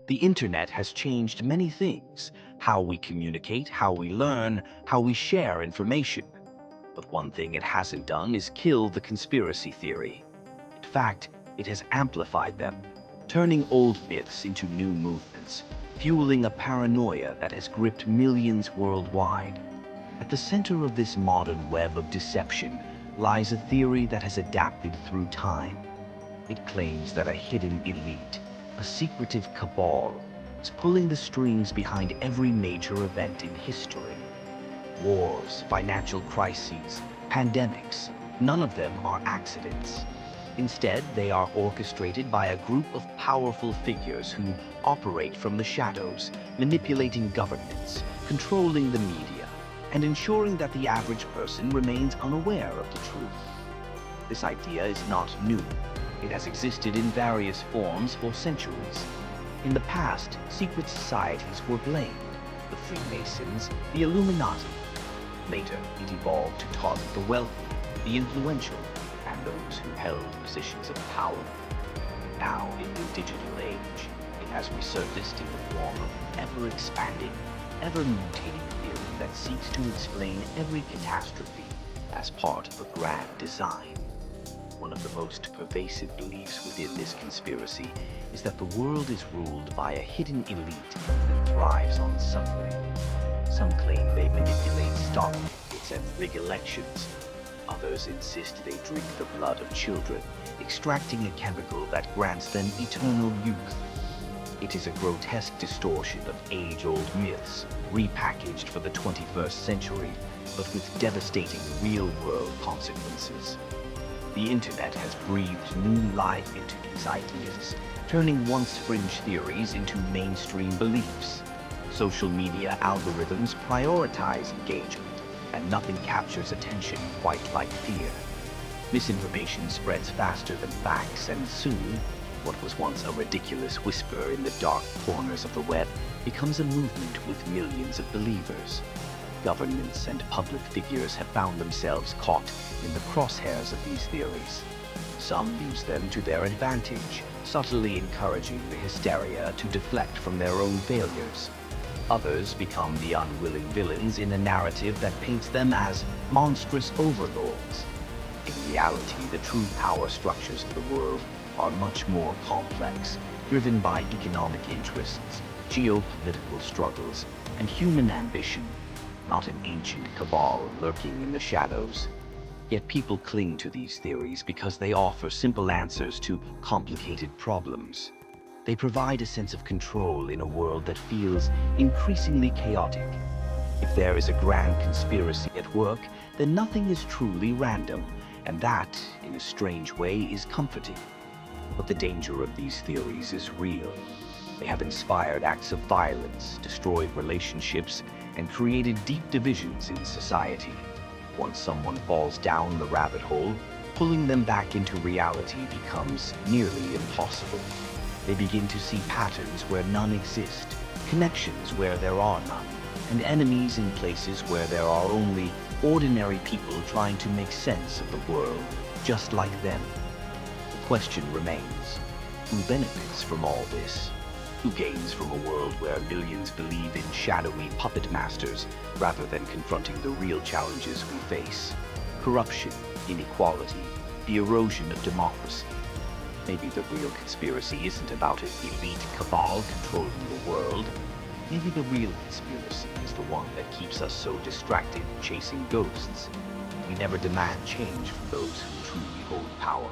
The internet has changed many things: how we communicate, how we learn, how we share information. But one thing it hasn't done is kill the conspiracy theory. In fact, it has amplified them, turning old myths into new movements, fueling a paranoia that has gripped millions worldwide. At the center of this modern web of deception lies a theory that has adapted through time. It claims that a hidden elite, a secretive cabal, is pulling the strings behind every major event in history. Wars, financial crises, pandemics, none of them are accidents. Instead, they are orchestrated by a group of powerful figures who operate from the shadows, manipulating governments, controlling the media, and ensuring that the average person remains unaware of the truth. This idea is not new. It has existed in various forms for centuries. In the past, secret societies were blamed: the Freemasons, the Illuminati. Later, it evolved to target the wealthy, the influential, and those who held positions of power. Now, in the digital age, it has resurfaced in the form of ever-expanding, ever-mutating theory that seeks to explain every catastrophe as part of a grand design. One of the most pervasive beliefs within this conspiracy is that the world is ruled by a hidden elite that thrives on suffering. Some claim they manipulate stock markets and rig elections. Others insist they drink the blood of children, extracting a chemical that grants them eternal youth. It is a grotesque distortion of age-old myths, repackaged for the 21st century, but with devastating real-world consequences. The internet has breathed new life into these ideas, turning once fringe theories into mainstream beliefs. Social media algorithms prioritize engagement, and nothing captures attention quite like fear. Misinformation spreads faster than facts, and soon, what was once a ridiculous whisper in the dark corners of the web becomes a movement with millions of believers. Governments and public figures have found themselves caught in the crosshairs of these theories. Some use them to their advantage, subtly encouraging the hysteria to deflect from their own failures. Others become the unwilling villains in a narrative that paints them as monstrous overlords. In reality, the true power structures of the world are much more complex, driven by economic interests, geopolitical struggles, and human ambition, not an ancient cabal lurking in the shadows. Yet people cling to these theories because they offer simple answers to complicated problems. They provide a sense of control in a world that feels increasingly chaotic. If there is a grand conspiracy at work, then nothing is truly random, and that, in a strange way, is comforting. But the danger of these theories is real. They have inspired acts of violence, destroyed relationships, and created deep divisions in society. Once someone falls down the rabbit hole, pulling them back into reality becomes nearly impossible. They begin to see patterns where none exist, connections where there are none, and enemies in places where there are only ordinary people trying to make sense of the world, just like them. The question remains: who benefits from all this? Who gains from a world where millions believe in shadowy puppet masters rather than confronting the real challenges we face? Corruption, inequality, the erosion of democracy. Maybe the real conspiracy isn't about an elite cabal controlling the world. Maybe the real conspiracy is the one that keeps us so distracted chasing ghosts. We never demand change from those who truly hold power.